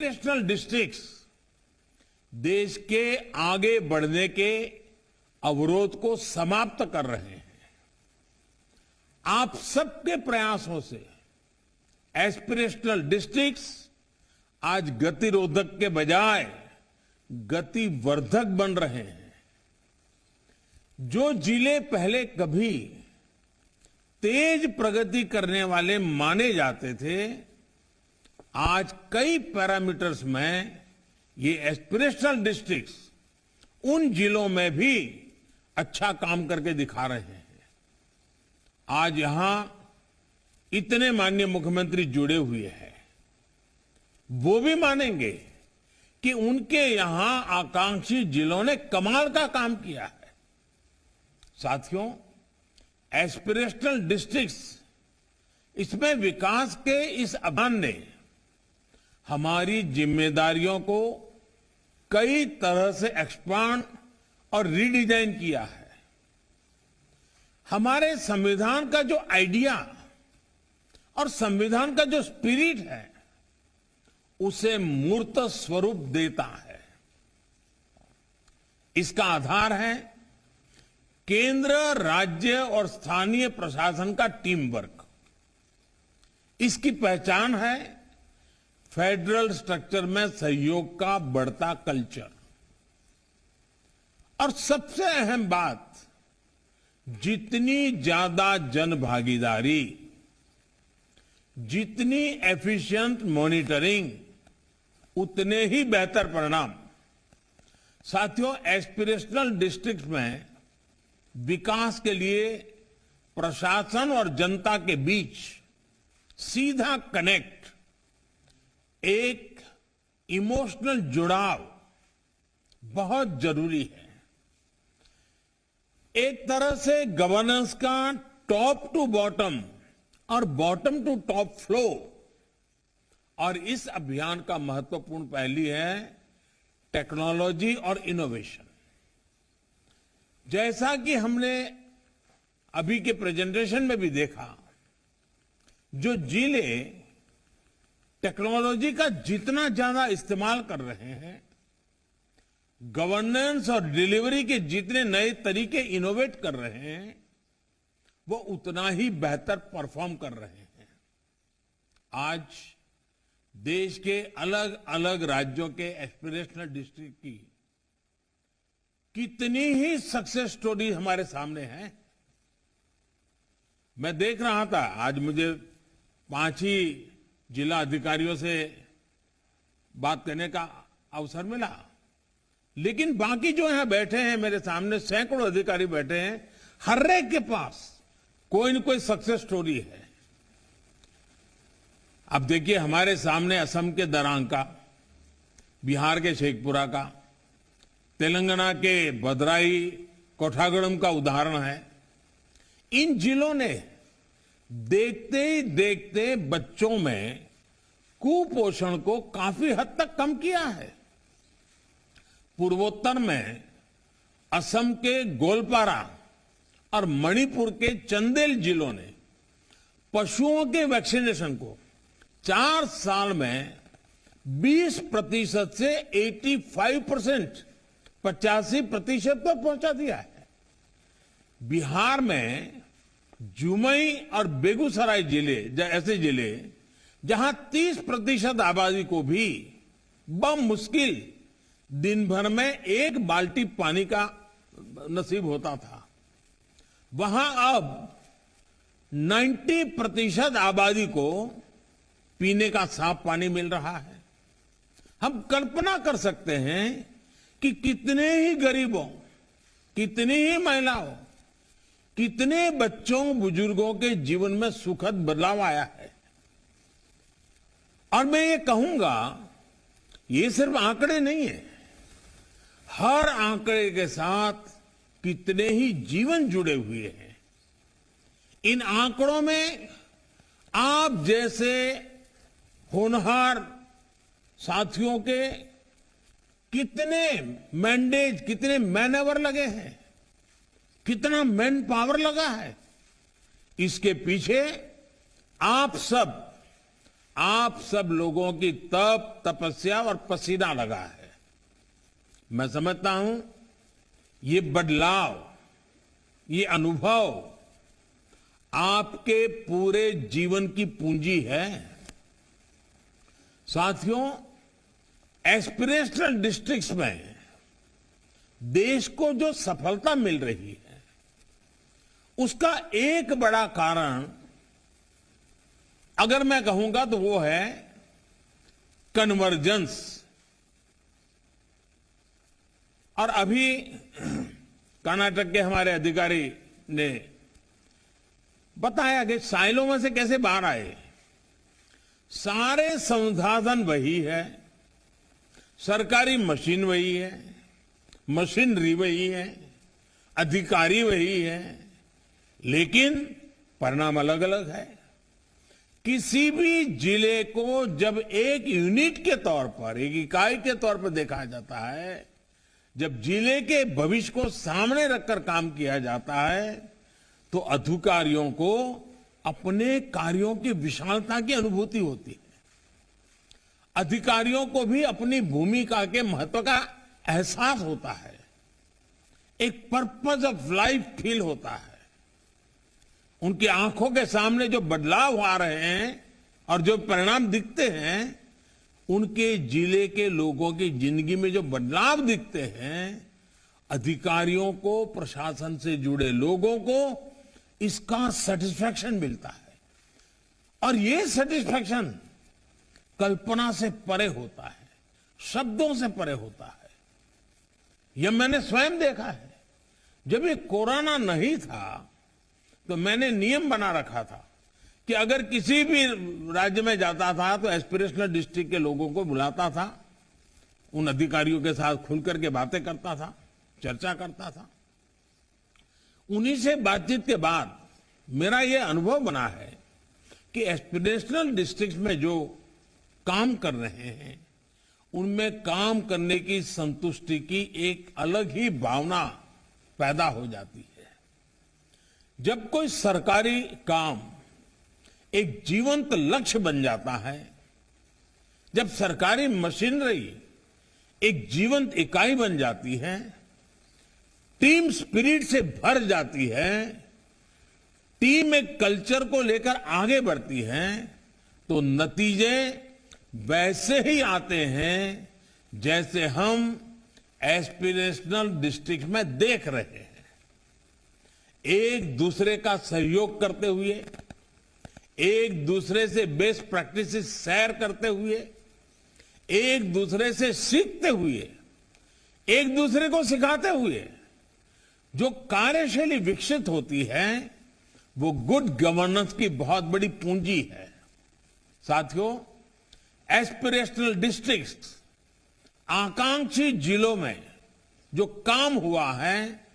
National districts देश के आगे बढ़ने के अवरोध को समाप्त कर रहे हैं। आप सबके प्रयासों से एस्पिरेशनल डिस्ट्रिक्ट्स आज गतिरोधक के बजाय गतिवर्धक बन रहे हैं। जो जिले पहले कभी तेज प्रगति करने वाले माने जाते थे, आज कई पैरामीटर्स में ये एस्पिरेशनल डिस्ट्रिक्ट्स उन जिलों में भी अच्छा काम करके दिखा रहे हैं। आज यहां इतने माननीय मुख्यमंत्री जुड़े हुए हैं, वो भी मानेंगे कि उनके यहां आकांक्षी जिलों ने कमाल का काम किया है। साथियों, एस्पिरेशनल डिस्ट्रिक्ट्स, इसमें विकास के इस अभियान ने हमारी जिम्मेदारियों को कई तरह से एक्सपांड और रीडिजाइन किया है। हमारे संविधान का जो आइडिया और संविधान का जो स्पिरिट है, उसे मूर्त स्वरूप देता है। इसका आधार है केंद्र, राज्य और स्थानीय प्रशासन का टीम वर्क। इसकी पहचान है फेडरल स्ट्रक्चर में सहयोग का बढ़ता कल्चर। और सबसे अहम बात, जितनी ज्यादा जन भागीदारी, जितनी एफिशिएंट मॉनिटरिंग, उतने ही बेहतर परिणाम। साथियों, एस्पिरेशनल डिस्ट्रिक्ट में विकास के लिए प्रशासन और जनता के बीच सीधा कनेक्ट, एक इमोशनल जुड़ाव बहुत जरूरी है। एक तरह से गवर्नेंस का टॉप टू बॉटम और बॉटम टू टॉप फ्लो। और इस अभियान का महत्वपूर्ण पहलू है टेक्नोलॉजी और इनोवेशन। जैसा कि हमने अभी के प्रेजेंटेशन में भी देखा, जो जिले टेक्नोलॉजी का जितना ज्यादा इस्तेमाल कर रहे हैं, गवर्नेंस और डिलीवरी के जितने नए तरीके इनोवेट कर रहे हैं, वो उतना ही बेहतर परफॉर्म कर रहे हैं। आज देश के अलग अलग राज्यों के एस्पिरेशनल डिस्ट्रिक्ट की कितनी ही सक्सेस स्टोरी हमारे सामने है। मैं देख रहा था, आज मुझे 5 ही जिला अधिकारियों से बात करने का अवसर मिला, लेकिन बाकी जो यहां बैठे हैं मेरे सामने, सैकड़ों अधिकारी बैठे हैं, हर एक के पास कोई न कोई सक्सेस स्टोरी है। अब देखिए, हमारे सामने असम के दरांग का, बिहार के शेखपुरा का, तेलंगाना के भद्राई कोठागुड़म का उदाहरण है। इन जिलों ने देखते ही देखते बच्चों में कुपोषण को काफी हद तक कम किया है। पूर्वोत्तर में असम के गोलपारा और मणिपुर के चंदेल जिलों ने पशुओं के वैक्सीनेशन को 4 साल में 20% से 85%, 85% पर पहुंचा दिया है। बिहार में जुमई और बेगूसराय जिले, ऐसे जिले जहां 30% आबादी को भी बमुश्किल दिन भर में 1 बाल्टी पानी का नसीब होता था, वहां अब 90% आबादी को पीने का साफ पानी मिल रहा है। हम कल्पना कर सकते हैं कि कितने ही गरीबों, कितनी ही महिलाओं, कितने बच्चों, बुजुर्गों के जीवन में सुखद बदलाव आया है। और मैं ये कहूंगा, ये सिर्फ आंकड़े नहीं है, हर आंकड़े के साथ कितने ही जीवन जुड़े हुए हैं। इन आंकड़ों में आप जैसे होनहार साथियों के कितने मैंडेज, कितने मैनएवर लगे हैं, कितना मैन पावर लगा है। इसके पीछे आप सब, आप सब लोगों की तप, तपस्या और पसीना लगा है। मैं समझता हूं ये बदलाव, ये अनुभव आपके पूरे जीवन की पूंजी है। साथियों, एस्पिरेशनल डिस्ट्रिक्ट्स में देश को जो सफलता मिल रही है, उसका एक बड़ा कारण अगर मैं कहूंगा तो वो है कन्वर्जेंस। और अभी कर्नाटक के हमारे अधिकारी ने बताया कि साइलों में से कैसे बाहर आए। सारे संसाधन वही है, सरकारी मशीन वही है, मशीनरी वही है, अधिकारी वही है, लेकिन परिणाम अलग अलग है। किसी भी जिले को जब एक यूनिट के तौर पर, एक इकाई के तौर पर देखा जाता है, जब जिले के भविष्य को सामने रखकर काम किया जाता है, तो अधिकारियों को अपने कार्यों की विशालता की अनुभूति होती है। अधिकारियों को भी अपनी भूमिका के महत्व का एहसास होता है। एक पर्पस ऑफ लाइफ फील होता है। उनकी आंखों के सामने जो बदलाव आ रहे हैं और जो परिणाम दिखते हैं, उनके जिले के लोगों की जिंदगी में जो बदलाव दिखते हैं, अधिकारियों को, प्रशासन से जुड़े लोगों को इसका सेटिस्फैक्शन मिलता है। और ये सेटिस्फैक्शन कल्पना से परे होता है, शब्दों से परे होता है। यह मैंने स्वयं देखा है। जब ये कोरोना नहीं था तो मैंने नियम बना रखा था कि अगर किसी भी राज्य में जाता था तो एस्पिरेशनल डिस्ट्रिक्ट के लोगों को बुलाता था, उन अधिकारियों के साथ खुलकर के बातें करता था, चर्चा करता था। उन्हीं से बातचीत के बाद मेरा यह अनुभव बना है कि एस्पिरेशनल डिस्ट्रिक्ट में जो काम कर रहे हैं, उनमें काम करने की संतुष्टि की एक अलग ही भावना पैदा हो जाती है। जब कोई सरकारी काम एक जीवंत लक्ष्य बन जाता है, जब सरकारी मशीनरी एक जीवंत इकाई बन जाती है, टीम स्पिरिट से भर जाती है, टीम एक कल्चर को लेकर आगे बढ़ती है, तो नतीजे वैसे ही आते हैं जैसे हम एस्पिरेशनल डिस्ट्रिक्ट में देख रहे हैं। एक दूसरे का सहयोग करते हुए, एक दूसरे से बेस्ट प्रैक्टिसेस शेयर करते हुए, एक दूसरे से सीखते हुए, एक दूसरे को सिखाते हुए जो कार्यशैली विकसित होती है, वो गुड गवर्नेंस की बहुत बड़ी पूंजी है। साथियों, एस्पिरेशनल डिस्ट्रिक्ट्स, आकांक्षी जिलों में जो काम हुआ है,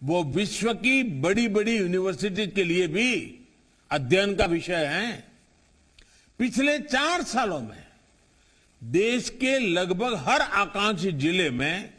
वो विश्व की बड़ी बड़ी यूनिवर्सिटी के लिए भी अध्ययन का विषय है। पिछले 4 सालों में देश के लगभग हर आकांक्षी जिले में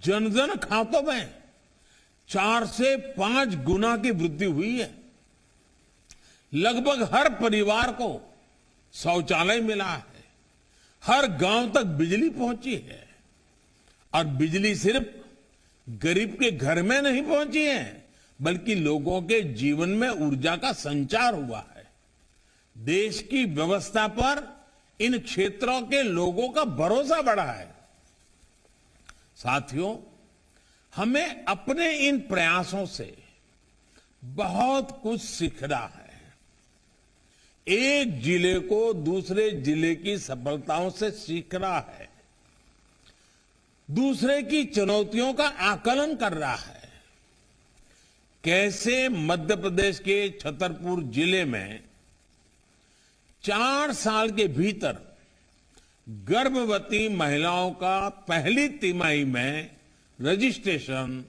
जन खातों में 4 से 5 गुना की वृद्धि हुई है। लगभग हर परिवार को शौचालय मिला है, हर गांव तक बिजली पहुंची है। और बिजली सिर्फ गरीब के घर में नहीं पहुंची है, बल्कि लोगों के जीवन में ऊर्जा का संचार हुआ है। देश की व्यवस्था पर इन क्षेत्रों के लोगों का भरोसा बढ़ा है। साथियों, हमें अपने इन प्रयासों से बहुत कुछ सीखना है। एक जिले को दूसरे जिले की सफलताओं से सीखना है, दूसरे की चुनौतियों का आकलन कर रहा है। कैसे मध्य प्रदेश के छतरपुर जिले में 4 साल के भीतर गर्भवती महिलाओं का पहली तिमाही में रजिस्ट्रेशन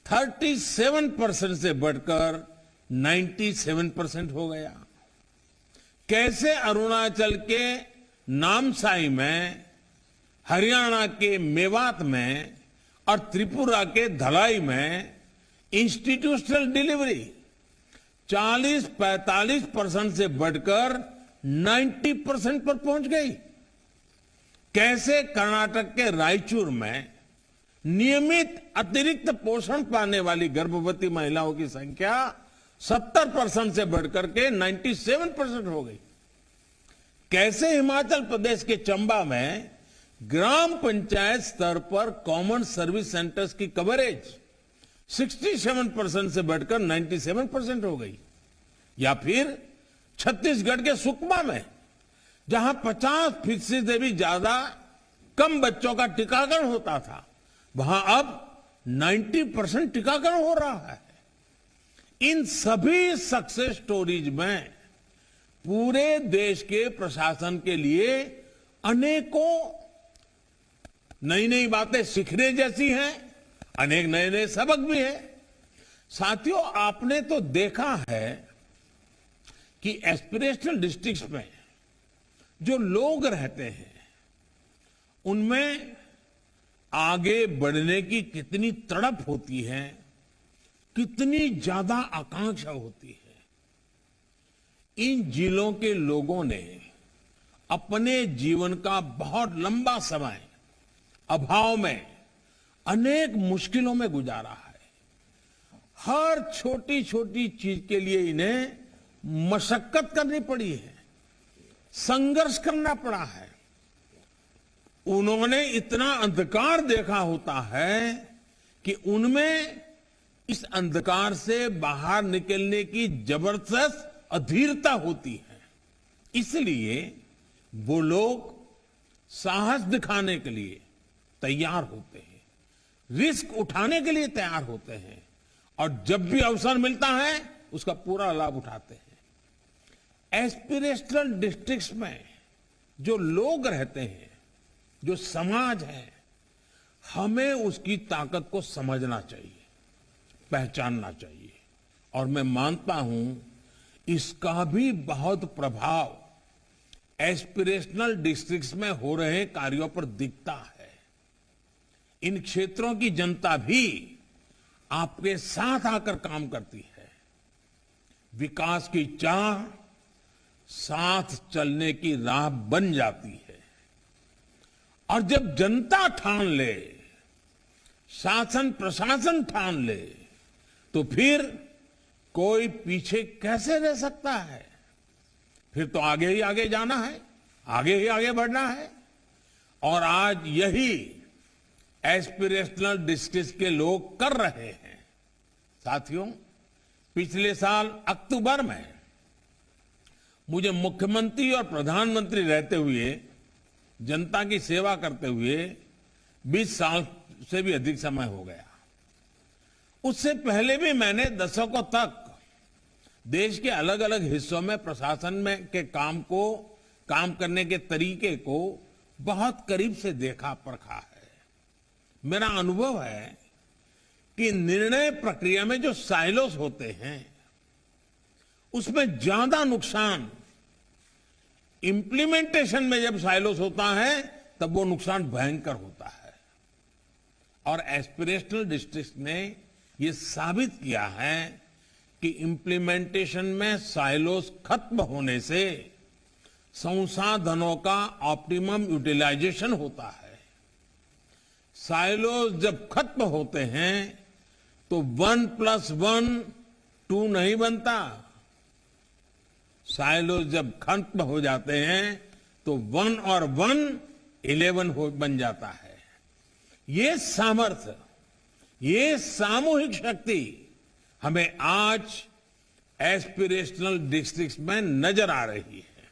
37% से बढ़कर 97% हो गया। कैसे अरुणाचल के नामसाई में, हरियाणा के मेवात में और त्रिपुरा के धलाई में इंस्टीट्यूशनल डिलीवरी 40-45% से बढ़कर 90% पर पहुंच गई। कैसे कर्नाटक के रायचूर में नियमित अतिरिक्त पोषण पाने वाली गर्भवती महिलाओं की संख्या 70% से बढ़कर के 97% हो गई। कैसे हिमाचल प्रदेश के चंबा में ग्राम पंचायत स्तर पर कॉमन सर्विस सेंटर्स की कवरेज 67% से बढ़कर 97% हो गई। या फिर छत्तीसगढ़ के सुकमा में जहां 50% से भी ज्यादा कम बच्चों का टीकाकरण होता था, वहां अब 90% टीकाकरण हो रहा है। इन सभी सक्सेस स्टोरीज में पूरे देश के प्रशासन के लिए अनेकों नई नई बातें सीखने जैसी हैं, अनेक नए नए सबक भी हैं। साथियों, आपने तो देखा है कि एस्पिरेशनल डिस्ट्रिक्ट्स में जो लोग रहते हैं उनमें आगे बढ़ने की कितनी तड़प होती है, कितनी ज्यादा आकांक्षा होती है। इन जिलों के लोगों ने अपने जीवन का बहुत लंबा समय अभाव में अनेक मुश्किलों में गुजारा है। हर छोटी छोटी चीज के लिए इन्हें मशक्कत करनी पड़ी है, संघर्ष करना पड़ा है। उन्होंने इतना अंधकार देखा होता है कि उनमें इस अंधकार से बाहर निकलने की जबरदस्त अधीरता होती है। इसलिए वो लोग साहस दिखाने के लिए तैयार होते हैं, रिस्क उठाने के लिए तैयार होते हैं और जब भी अवसर मिलता है उसका पूरा लाभ उठाते हैं। एस्पिरेशनल डिस्ट्रिक्ट्स में जो लोग रहते हैं, जो समाज है, हमें उसकी ताकत को समझना चाहिए, पहचानना चाहिए। और मैं मानता हूं इसका भी बहुत प्रभाव एस्पिरेशनल डिस्ट्रिक्ट्स में हो रहे कार्यों पर दिखता है। इन क्षेत्रों की जनता भी आपके साथ आकर काम करती है। विकास की चाह साथ चलने की राह बन जाती है। और जब जनता ठान ले, शासन प्रशासन ठान ले, तो फिर कोई पीछे कैसे रह सकता है। फिर तो आगे ही आगे जाना है, आगे ही आगे बढ़ना है। और आज यही एस्पिरेशनल डिस्ट्रिक्ट के लोग कर रहे हैं। साथियों, पिछले साल अक्टूबर में मुझे मुख्यमंत्री और प्रधानमंत्री रहते हुए, जनता की सेवा करते हुए 20 साल से भी अधिक समय हो गया। उससे पहले भी मैंने दशकों तक देश के अलग अलग हिस्सों में प्रशासन में के काम करने के तरीके को बहुत करीब से देखा परखा है। मेरा अनुभव है कि निर्णय प्रक्रिया में जो साइलोस होते हैं उसमें ज्यादा नुकसान इंप्लीमेंटेशन में जब साइलोस होता है तब वो नुकसान भयंकर होता है। और एस्पिरेशनल डिस्ट्रिक्ट ने ये साबित किया है कि इंप्लीमेंटेशन में साइलोस खत्म होने से संसाधनों का ऑप्टिमम यूटिलाइजेशन होता है। साइलोस जब खत्म होते हैं तो 1+1 2 नहीं बनता। साइलोस जब खत्म हो जाते हैं तो 1 और 1 11 बन जाता है। ये सामर्थ्य, ये सामूहिक शक्ति हमें आज एस्पिरेशनल डिस्ट्रिक्ट्स में नजर आ रही है।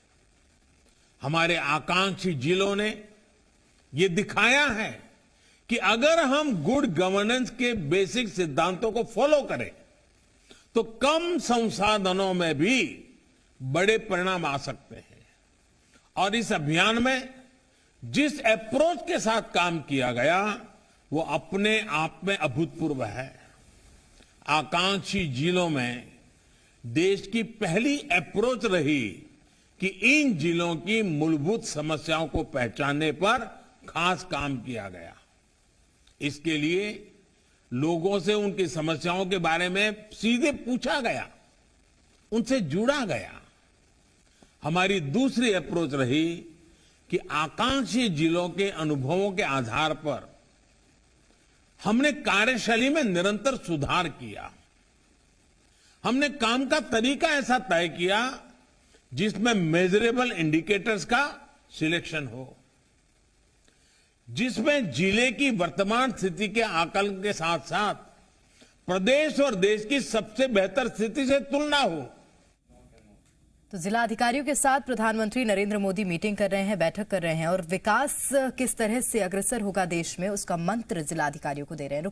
हमारे आकांक्षी जिलों ने ये दिखाया है कि अगर हम गुड गवर्नेंस के बेसिक सिद्धांतों को फॉलो करें तो कम संसाधनों में भी बड़े परिणाम आ सकते हैं। और इस अभियान में जिस अप्रोच के साथ काम किया गया वो अपने आप में अभूतपूर्व है। आकांक्षी जिलों में देश की पहली अप्रोच रही कि इन जिलों की मूलभूत समस्याओं को पहचानने पर खास काम किया गया। इसके लिए लोगों से उनकी समस्याओं के बारे में सीधे पूछा गया, उनसे जुड़ा गया। हमारी दूसरी अप्रोच रही कि आकांक्षी जिलों के अनुभवों के आधार पर हमने कार्यशैली में निरंतर सुधार किया। हमने काम का तरीका ऐसा तय किया जिसमें मेजरेबल इंडिकेटर्स का सिलेक्शन हो, जिसमें जिले की वर्तमान स्थिति के आकलन के साथ साथ प्रदेश और देश की सबसे बेहतर स्थिति से तुलना हो। तो जिला अधिकारियों के साथ प्रधानमंत्री नरेंद्र मोदी मीटिंग कर रहे हैं, बैठक कर रहे हैं और विकास किस तरह से अग्रसर होगा देश में, उसका मंत्र जिला अधिकारियों को दे रहे हैं।